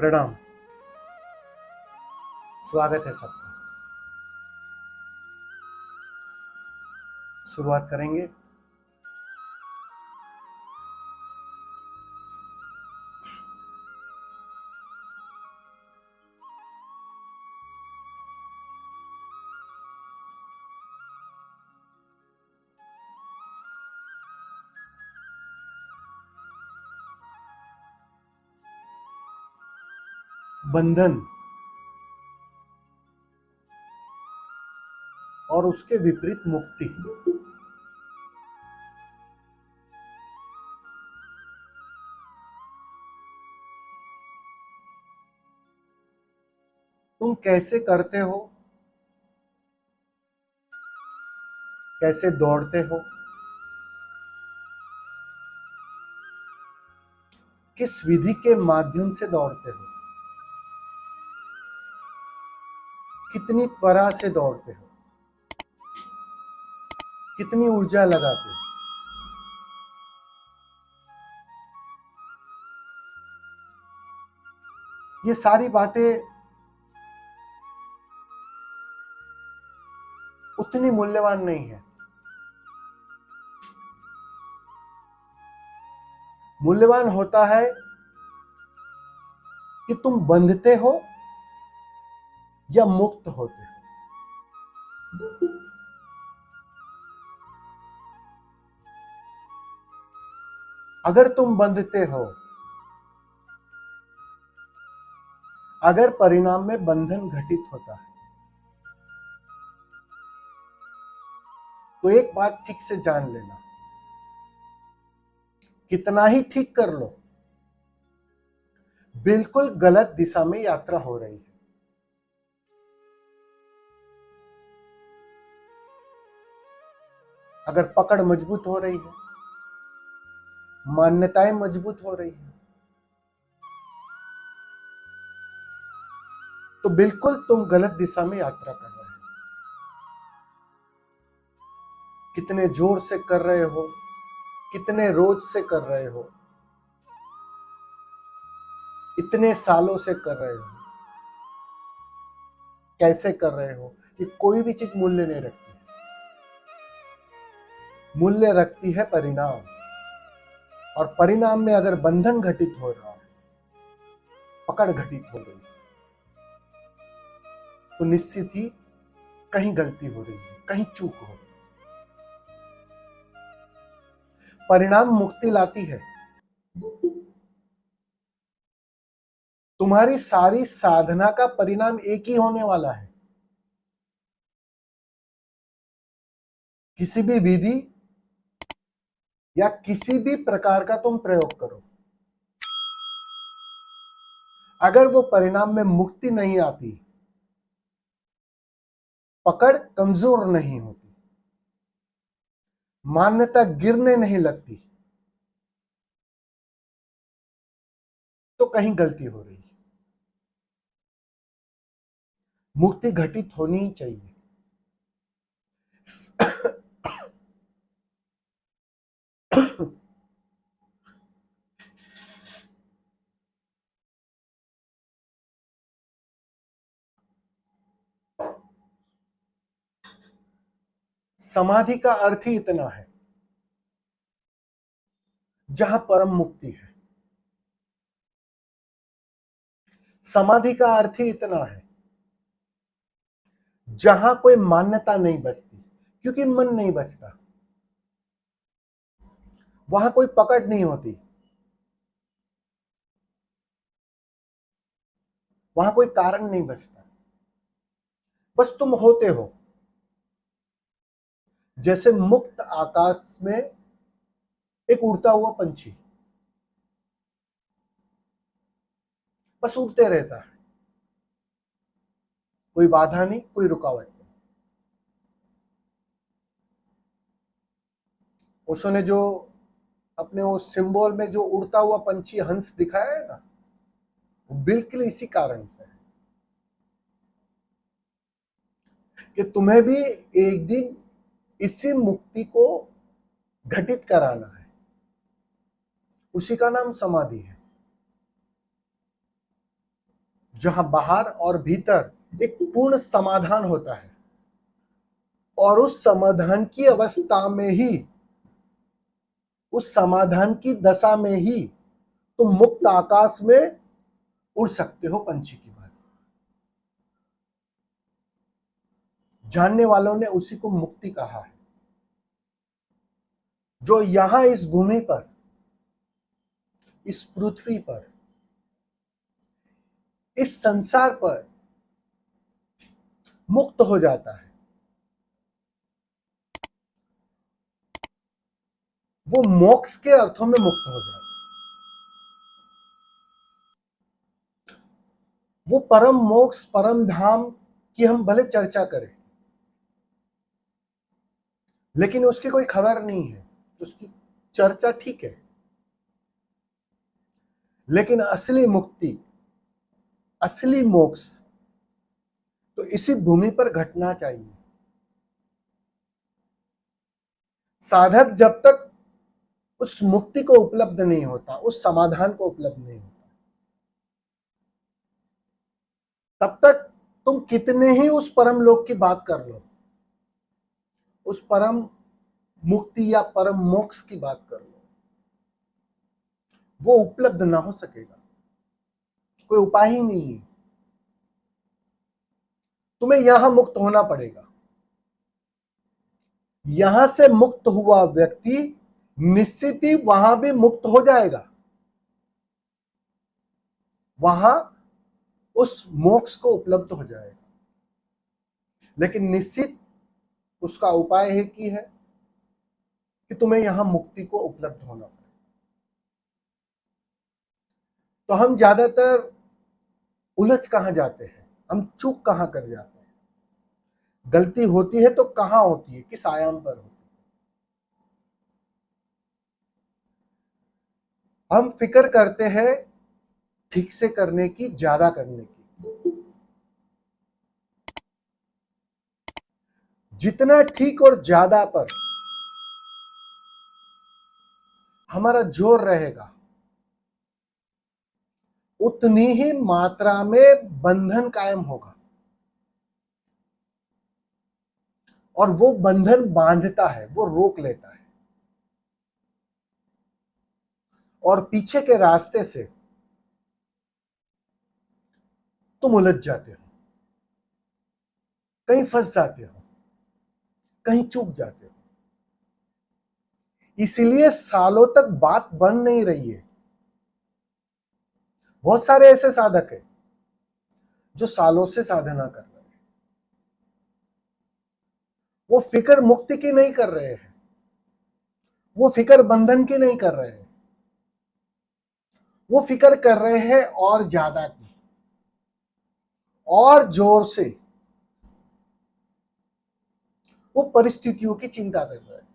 प्रणाम। स्वागत है सबका। शुरुआत करेंगे। बंधन और उसके विपरीत मुक्ति। तुम कैसे करते हो, कैसे दौड़ते हो, किस विधि के माध्यम से दौड़ते हो, कितनी त्वरा से दौड़ते हो, कितनी ऊर्जा लगाते हो, ये सारी बातें उतनी मूल्यवान नहीं है। मूल्यवान होता है कि तुम बंधते हो या मुक्त होते हो। अगर तुम बंधते हो, अगर परिणाम में बंधन घटित होता है, तो एक बात ठीक से जान लेना, कितना ही ठीक कर लो, बिल्कुल गलत दिशा में यात्रा हो रही है। अगर पकड़ मजबूत हो रही है, मान्यताएं मजबूत हो रही है, तो बिल्कुल तुम गलत दिशा में यात्रा कर रहे हो। कितने जोर से कर रहे हो, कितने रोज से कर रहे हो, इतने सालों से कर रहे हो, कैसे कर रहे हो, कि कोई भी चीज मूल्य नहीं रखती। मूल्य रखती है परिणाम। और परिणाम में अगर बंधन घटित हो रहा है, पकड़ घटित हो रही है, तो निश्चित ही कहीं गलती हो रही है, कहीं चूक हो रही है। परिणाम मुक्ति लाती है। तुम्हारी सारी साधना का परिणाम एक ही होने वाला है। किसी भी विधि या किसी भी प्रकार का तुम प्रयोग करो, अगर वो परिणाम में मुक्ति नहीं आती, पकड़ कमजोर नहीं होती, मान्यता गिरने नहीं लगती, तो कहीं गलती हो रही है। मुक्ति घटित होनी ही चाहिए। समाधि का अर्थ ही इतना है, जहां परम मुक्ति है। समाधि का अर्थ ही इतना है, जहां कोई मान्यता नहीं बचती, क्योंकि मन नहीं बचता, वहां कोई पकड़ नहीं होती, वहां कोई कारण नहीं बचता, बस तुम होते हो। जैसे मुक्त आकाश में एक उड़ता हुआ पंछी बस उड़ते रहता है, कोई बाधा नहीं, कोई रुकावट नहीं। उसने जो अपने वो सिंबल में जो उड़ता हुआ पंछी हंस दिखाया है ना, वो बिल्कुल इसी कारण से है कि तुम्हें भी एक दिन इसी मुक्ति को घटित कराना है। उसी का नाम समाधि है। जहां बाहर और भीतर एक पूर्ण समाधान होता है, और उस समाधान की अवस्था में ही, उस समाधान की दशा में ही तुम मुक्त आकाश में उड़ सकते हो, पंछी की भांति। जानने वालों ने उसी को मुक्ति कहा है। जो यहां इस भूमि पर, इस पृथ्वी पर, इस संसार पर मुक्त हो जाता है, वो मोक्ष के अर्थों में मुक्त हो जाता है। वो परम मोक्ष, परम धाम की हम भले चर्चा करें, लेकिन उसकी कोई खबर नहीं है। उसकी चर्चा ठीक है, लेकिन असली मुक्ति, असली मोक्ष तो इसी भूमि पर घटना चाहिए। साधक जब तक उस मुक्ति को उपलब्ध नहीं होता, उस समाधान को उपलब्ध नहीं होता, तब तक तुम कितने ही उस परम लोक की बात कर लो, उस परम मुक्ति या परम मोक्ष की बात कर लो, वो उपलब्ध ना हो सकेगा। कोई उपाय ही नहीं है। तुम्हें यहां मुक्त होना पड़ेगा। यहां से मुक्त हुआ व्यक्ति निश्चित ही वहां भी मुक्त हो जाएगा, वहां उस मोक्ष को उपलब्ध हो जाएगा। लेकिन निश्चित उसका उपाय है कि तुम्हें यहां मुक्ति को उपलब्ध होना पड़ेगा। तो हम ज्यादातर उलझ कहां जाते हैं, हम चूक कहां कर जाते हैं, गलती होती है तो कहां होती है, किस आयाम पर होती है। हम फिक्र करते हैं ठीक से करने की, ज्यादा करने की। जितना ठीक और ज्यादा पर हमारा जोर रहेगा, उतनी ही मात्रा में बंधन कायम होगा, और वो बंधन बांधता है, वो रोक लेता है, और पीछे के रास्ते से तुम उलझ जाते हो, कहीं फंस जाते हो, कहीं चूक जाते हो। इसलिए सालों तक बात बन नहीं रही है। बहुत सारे ऐसे साधक हैं जो सालों से साधना कर रहे हैं, वो फिक्र मुक्ति की नहीं कर रहे हैं, वो फिक्र बंधन की नहीं कर रहे हैं, वो फिक्र कर रहे हैं और ज्यादा की, और जोर से वो परिस्थितियों की चिंता कर रहे हैं।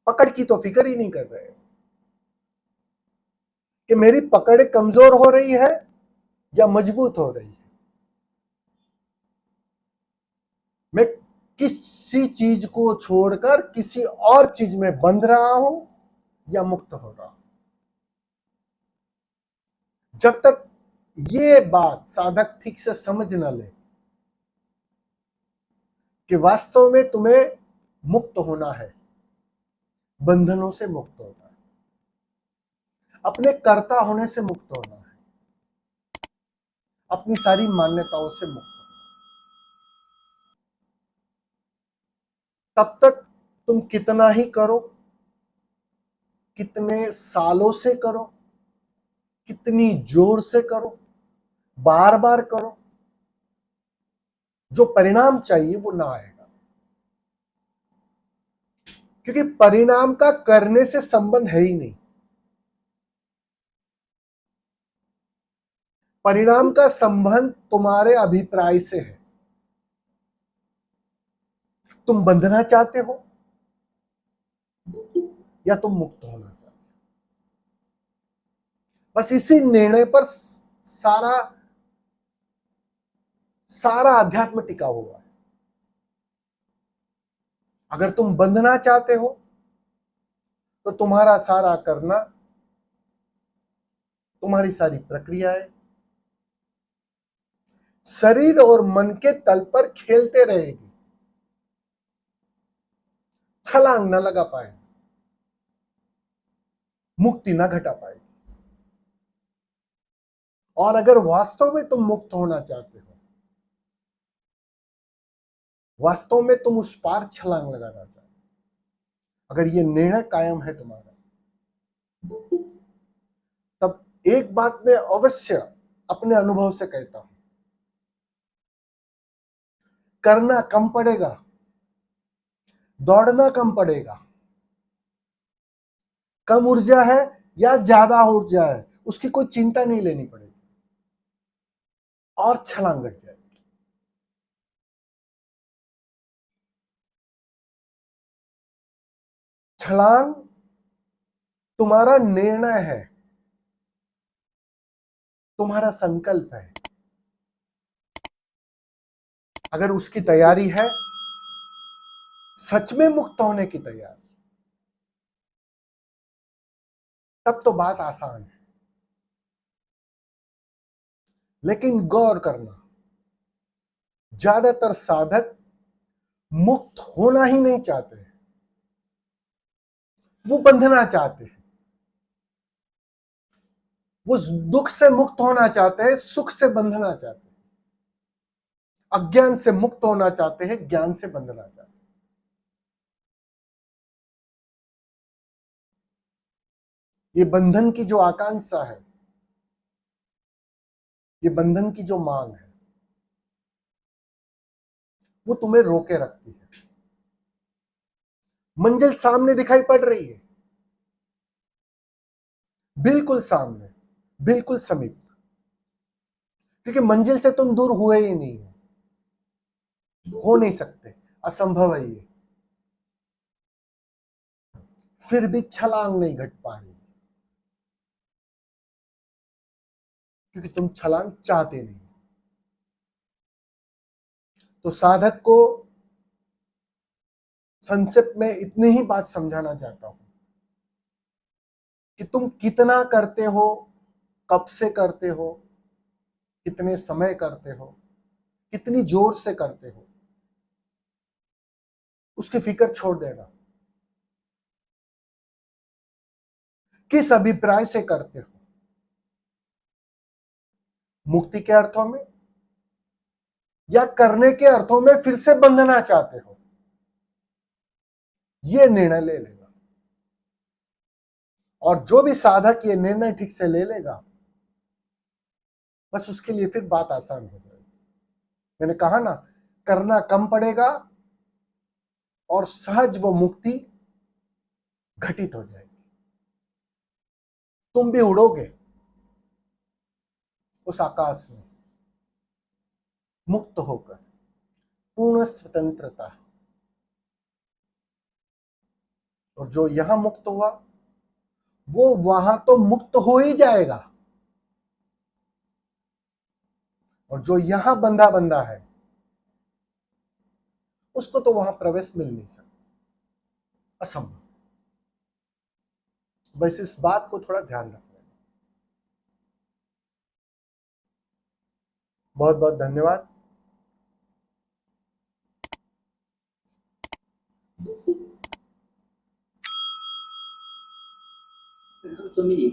पकड़ की तो फिक्र ही नहीं कर रहे हैं कि मेरी पकड़ कमजोर हो रही है या मजबूत हो रही है, मैं किसी चीज को छोड़कर किसी और चीज में बंध रहा हूं या मुक्त हो रहा हूं। जब तक ये बात साधक ठीक से समझ न ले कि वास्तव में तुम्हें मुक्त होना है, बंधनों से मुक्त होना है, अपने कर्ता होने से मुक्त होना है, अपनी सारी मान्यताओं से मुक्त होना है, तब तक तुम कितना ही करो, कितने सालों से करो, कितनी जोर से करो, बार बार करो, जो परिणाम चाहिए वो ना आएगा। क्योंकि परिणाम का करने से संबंध है ही नहीं। परिणाम का संबंध तुम्हारे अभिप्राय से है। तुम बंधना चाहते हो या तुम मुक्त होना चाहते हो। बस इसी निर्णय पर सारा सारा अध्यात्म टिका हुआ है। अगर तुम बंधना चाहते हो तो तुम्हारा सारा करना तुम्हारी सारी प्रक्रियाएं शरीर और मन के तल पर खेलते रहेगी, छलांग न लगा पाए, मुक्ति न घटा पाएगी। और अगर वास्तव में तुम मुक्त होना चाहते हो, वास्तव में तुम उस पार छलांग लगाना चाहते हो, अगर ये निर्णय कायम है तुम्हारा, तब एक बात मैं अवश्य अपने अनुभव से कहता हूं, करना कम पड़ेगा, दौड़ना कम पड़ेगा। कम ऊर्जा है या ज्यादा ऊर्जा है, उसकी कोई चिंता नहीं लेनी पड़ेगी, और छलांग लग जाएगी। छलांग तुम्हारा निर्णय है, तुम्हारा संकल्प है। अगर उसकी तैयारी है, सच में मुक्त होने की तैयारी, तब तो बात आसान है। लेकिन गौर करना, ज्यादातर साधक मुक्त होना ही नहीं चाहते हैं, वो बंधना चाहते हैं। वो दुख से मुक्त होना चाहते हैं, सुख से बंधना चाहते हैं। अज्ञान से मुक्त होना चाहते हैं, ज्ञान से बंधना चाहते हैं। ये बंधन की जो आकांक्षा है, ये बंधन की जो मांग है, वो तुम्हें रोके रखती है। मंजिल सामने दिखाई पड़ रही है, बिल्कुल सामने, बिल्कुल समीप, क्योंकि मंजिल से तुम दूर हुए ही नहीं हो नहीं सकते, असंभव है ये। फिर भी छलांग नहीं घट पा रही, क्योंकि तुम छलांग चाहते नहीं। तो साधक को संक्षिप्त में इतनी ही बात समझाना चाहता हूं कि तुम कितना करते हो, कब से करते हो, कितने समय करते हो, कितनी जोर से करते हो, उसकी फिक्र छोड़ देना। किस अभिप्राय से करते हो, मुक्ति के अर्थों में या करने के अर्थों में फिर से बंधना चाहते हो, यह निर्णय ले लेना। और जो भी साधक ये निर्णय ठीक से ले लेगा, बस उसके लिए फिर बात आसान हो जाएगी। मैंने कहा ना, करना कम पड़ेगा और सहज वो मुक्ति घटित हो जाएगी। तुम भी उड़ोगे उस आकाश में, मुक्त होकर, पूर्ण स्वतंत्रता। और जो यहां मुक्त हुआ, वो वहां तो मुक्त हो ही जाएगा, और जो यहां बंधा बंधा है, उसको तो वहां प्रवेश मिल नहीं सकता, असंभव। बस इस बात को थोड़ा ध्यान रखना। बहुत बहुत धन्यवाद। तुम्ही